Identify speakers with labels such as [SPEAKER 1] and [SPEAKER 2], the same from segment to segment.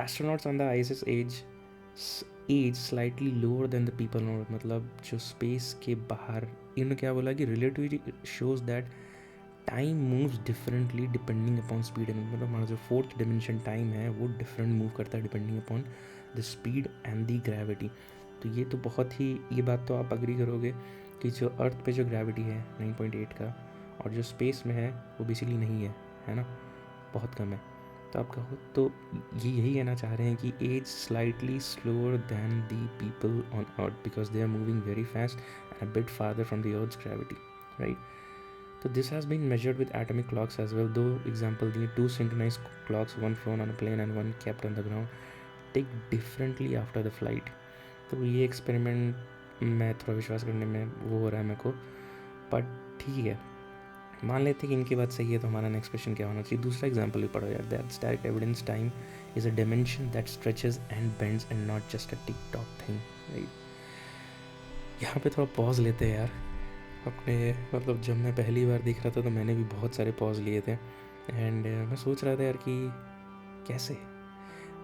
[SPEAKER 1] astronauts on the ISS age slightly lower than the people on Earth. मतलब जो space के बाहर इन्होंने क्या बोला कि relativity shows that time moves differently depending upon speed and मतलब हमारा जो फोर्थ डिमेंशन टाइम है वो डिफरेंट मूव करता है depending upon the speed and the gravity. तो ये तो बहुत ही, ये बात तो आप अग्री करोगे कि जो अर्थ पे जो ग्रेविटी है 9.8 का और जो स्पेस में है वो बेसिकली नहीं है ना, बहुत कम है. तो आप कहो तो ये यही कहना चाह रहे हैं कि as slightly slower than the people on earth because they are moving very fast and a bit farther from the earth's gravity, right. So this has been measured with atomic clocks as well. Though example the two synchronized clocks, one flown on a plane and one kept on the ground, tick differently after the flight. तो ये experiment मैं थोड़ा विश्वास करने में वो हो रहा है मेरे को, बट ठीक है, मान लेते हैं कि इनकी बात सही है. तो हमारा नेक्स्ट क्वेश्चन क्या होना चाहिए? दूसरा एग्जाम्पल भी पढ़ो यार. That's direct evidence time is a dimension that stretches and bends and not just a tick tock thing, right. यहाँ पे थोड़ा पॉज लेते हैं यार अपने, मतलब जब मैं पहली बार देख रहा था तो मैंने भी बहुत सारे पॉज लिए थे एंड मैं सोच रहा था यार कि कैसे.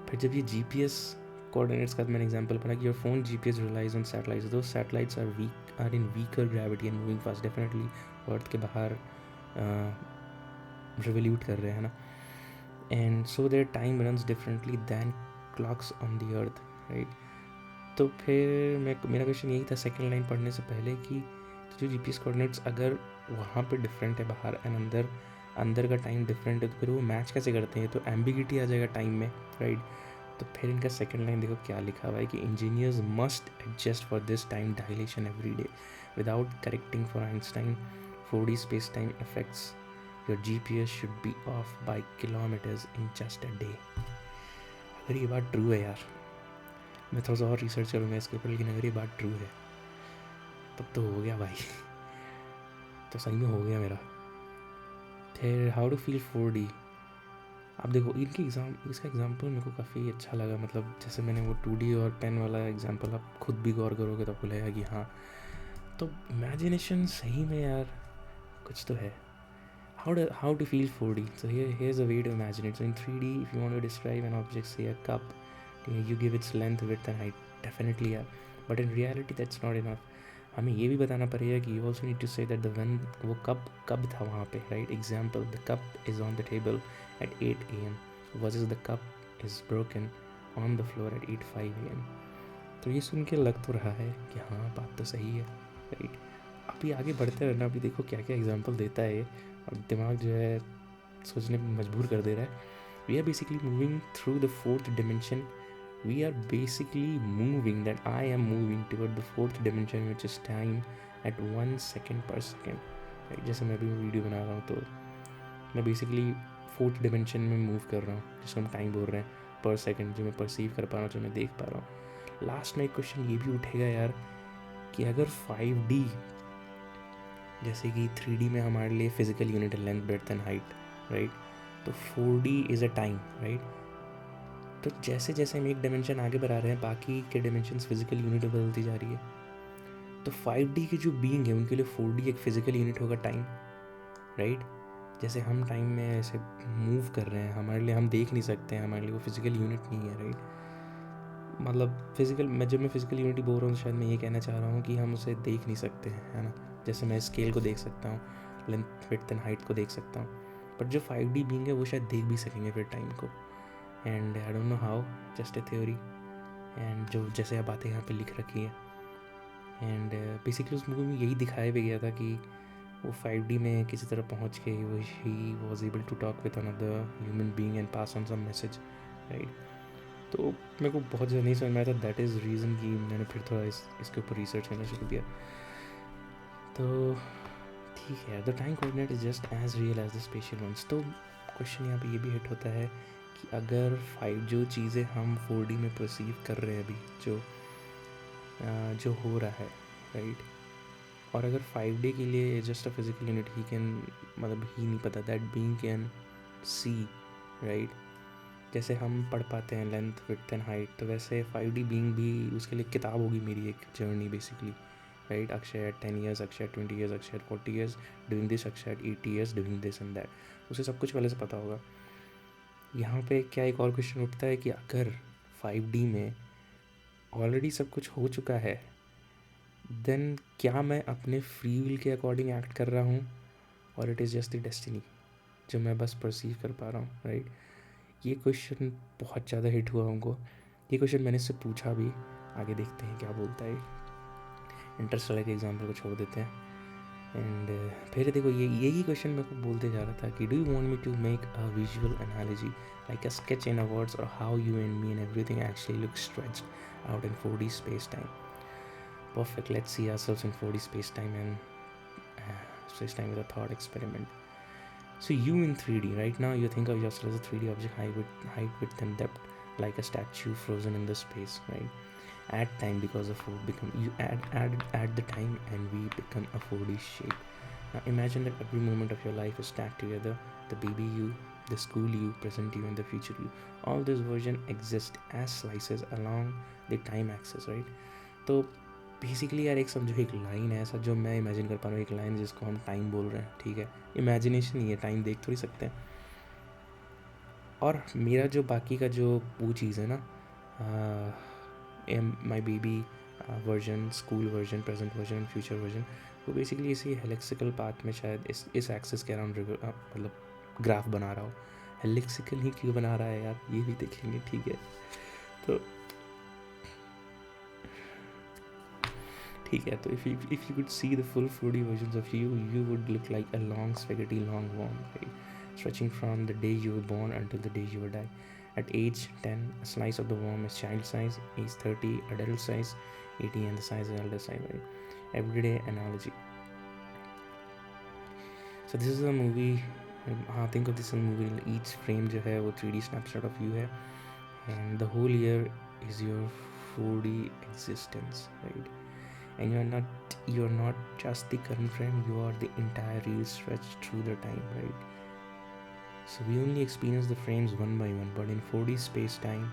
[SPEAKER 1] फिर जब ये GPS कोऑर्डिनेट्स का मैंने एग्जांपल पढ़ा कि your phone GPS relies on satellites, दो satellites are in weaker gravity and moving fast, definitely earth के बाहर रिवोल्यूट कर रहे हैं ना. And so their time runs differently than clocks on the earth, right. तो फिर मेरा क्वेश्चन यही था सेकेंड लाइन पढ़ने से पहले कि जो GPS कोऑर्डिनेट्स अगर वहाँ पे डिफरेंट है बाहर एंड अंदर का टाइम डिफरेंट है तो फिर वो मैच कैसे करते हैं? तो एम्बिगिटी आ जाएगा टाइम में, राइट. तो फिर इनका सेकंड लाइन देखो क्या लिखा हुआ है कि engineers must adjust for this time dilation every day without correcting for Einstein 4D space time effects. Your GPS should be of by kilometres in just a day. अगर ये बात ट्रू है यार, मैं थोड़ा सा और रिसर्च करूँगा इसके ऊपर, लेकिन अगर ये बात ट्रू है तब तो हो गया भाई, तो सही में हो गया मेरा. फिर हाउ टू फील 4D. आप देखो इसका एग्जांपल मेरे को काफ़ी अच्छा लगा. मतलब जैसे मैंने वो 2D और पेन वाला एग्जांपल, आप खुद भी गौर करोगे तो आपको लगेगा कि हाँ, तो इमेजिनेशन सही में यार कुछ तो है. how to feel 4D. So here's a way to imagine it. So in 3D, if you want to describe an object, say a cup, you give its length, width and height. Definitely yeah, but in reality that's not enough. हमें ये भी बताना पड़ेगा कि you also need to say that the when वो कब था वहाँ पे, right. Example, the cup is on the table at 8 AM versus the cup is broken on the floor at 8:05 AM. तो ये सुन के लग तो रहा है कि हाँ बात तो सही है, राइट. अभी आगे बढ़ते रहना, अभी देखो क्या क्या एग्जाम्पल देता है ये, और दिमाग जो है सोचने में मजबूर कर दे रहा है. We are basically moving through the fourth dimension. We are basically moving that I am moving toward the fourth dimension which is time at 1 second per second, right. जैसे मैं अभी वीडियो बना रहा हूँ तो मैं बेसिकली फोर्थ डिमेंशन में move कर रहा हूँ, जिसको हम टाइम बोल रहे हैं पर सेकेंड, जो मैं परसीव कर पा रहा हूँ, जो मैं देख पा रहा हूँ. लास्ट में एक क्वेश्चन ये भी उठेगा यार कि अगर 5D जैसे कि 3D में हमारे लिए फिजिकल यूनिट है length, breadth and height, right. तो 4D is a time, right. तो जैसे जैसे हम एक डायमेंशन आगे बढ़ा रहे हैं बाकी के डायमेंशंस फिजिकल यूनिट बदलती जा रही है. तो 5D की जो बीइंग है उनके लिए 4D एक फिजिकल यूनिट होगा टाइम, राइट. जैसे हम टाइम में ऐसे मूव कर रहे हैं, हमारे लिए हम देख नहीं सकते हैं, हमारे लिए वो फिजिकल यूनिट नहीं है, राइट. मतलब जब मैं फिजिकल यूनिटी बोल रहा हूँ शायद मैं ये कहना चाह रहा हूँ कि हम उसे देख नहीं सकते हैं, है ना. जैसे मैं स्केल को देख सकता हूँ, लेंथ विड्थ एंड हाइट को देख सकता हूँ, बट जो 5D बीइंग है वो शायद देख भी सकेंगे फिर टाइम को. And I don't know how, just a theory. And जो जैसे आप बातें यहाँ पे लिख रखी है, एंड बेसिकली उस मूवी में यही दिखाया भी गया था कि वो 5D में किसी तरह पहुँच के ही was able to talk with another human being and pass on some message, right. तो मेरे को बहुत ज़्यादा नहीं समझ में आया था. दैट इज़ रीज़न कि मैंने फिर थोड़ा इसके ऊपर रिसर्च करना शुरू किया. तो ठीक है, the time coordinate is just as real as the spatial ones. तो क्वेश्चन यहाँ पे ये भी हिट होता है कि अगर जो चीज़ें हम 4D में परसीव कर रहे हैं अभी, जो हो रहा है, राइट. और अगर 5D के लिए just a physical unit he can, मतलब ही नहीं पता that being can see, right. जैसे हम पढ़ पाते हैं लेंथ विड्थ एंड हाइट, तो वैसे 5D बीइंग भी उसके लिए किताब होगी मेरी एक journey basically, right. Akshay at 10 years, Akshay 20 years, Akshay 40 years doing this, Akshay at 80 years doing this and that. उसे सब कुछ पहले से पता होगा. यहाँ पे क्या एक और क्वेश्चन उठता है कि अगर 5D में ऑलरेडी सब कुछ हो चुका है, देन क्या मैं अपने फ्री विल के अकॉर्डिंग एक्ट कर रहा हूँ, और it is just the destiny जो मैं बस परसीव कर पा रहा हूँ, राइट? ये क्वेश्चन बहुत ज़्यादा हिट हुआ हमको। ये क्वेश्चन मैंने इससे पूछा भी, आगे देखते हैं क्या बोलता है। इंटरस्टेलर के एग्जाम्पल को छोड़ देते हैं। एंड फिर देखो यही क्वेश्चन मेरे को बोलते जा रहा था कि do you want me to make a visual analogy like a sketch in a words, और how you and me and everything actually look stretched out in 4D space time. Perfect, let's see ourselves in 4D space time with a thought experiment. So you in 3D right now, you think of yourself as a 3D object, height, width and depth, like a statue frozen in the space, right? Add time because of you add the time and we become a 4D shape. Now imagine that every moment of your life is stacked together. The baby you, the school you, present you and the future you. All this version exist as slices along the time axis, right? तो basically यार एक समझो एक line है ऐसा जो मैं imagine कर पा रहा हूँ, एक लाइन जिसको हम टाइम बोल रहे हैं, ठीक है? इमेजिनेशन ही है, टाइम देख थोड़ी सकते हैं। और मेरा जो बाकी का जो वो चीज़ है ना, my baby version, school version, present version, future version, वो बेसिकली इसी हेलिक्सिकल पाथ में शायद इस एक्सिस के अराउंड मतलब ग्राफ बना रहा हो। हेलिक्सिकल ही क्यों बना रहा है यार, ये भी देखेंगे, ठीक है? तो ठीक है, तो if you could see the full 4D versions of you would look like a long spaghetti long worm, right? Stretching from the day you were born until the day you will die. At age 10, a slice of the worm is child size, age 30, adult size, 80 and the size is elder size, right? Everyday analogy. So this is a movie, हाँ think of this as a movie, each frame जो है वो 3D snapshot of you है, and the whole year is your 4D existence, right? And you're not just the current frame, you are the entire reel stretched through the time, right? So we only experience the frames one by one, but in 4D space-time,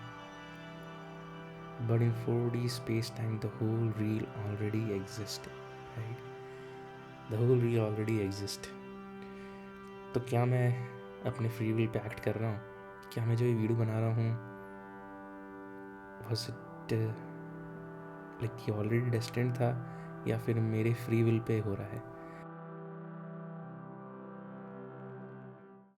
[SPEAKER 1] the whole reel already exists, right? The whole reel already exists. तो क्या मैं अपने free will pay act कर रहा हूँ? क्या मैं जो ये वीडियो बना रहा हूँ was it like ये ऑलरेडी डेस्टिन्ड था, या फिर मेरे फ्री विल पे हो रहा है?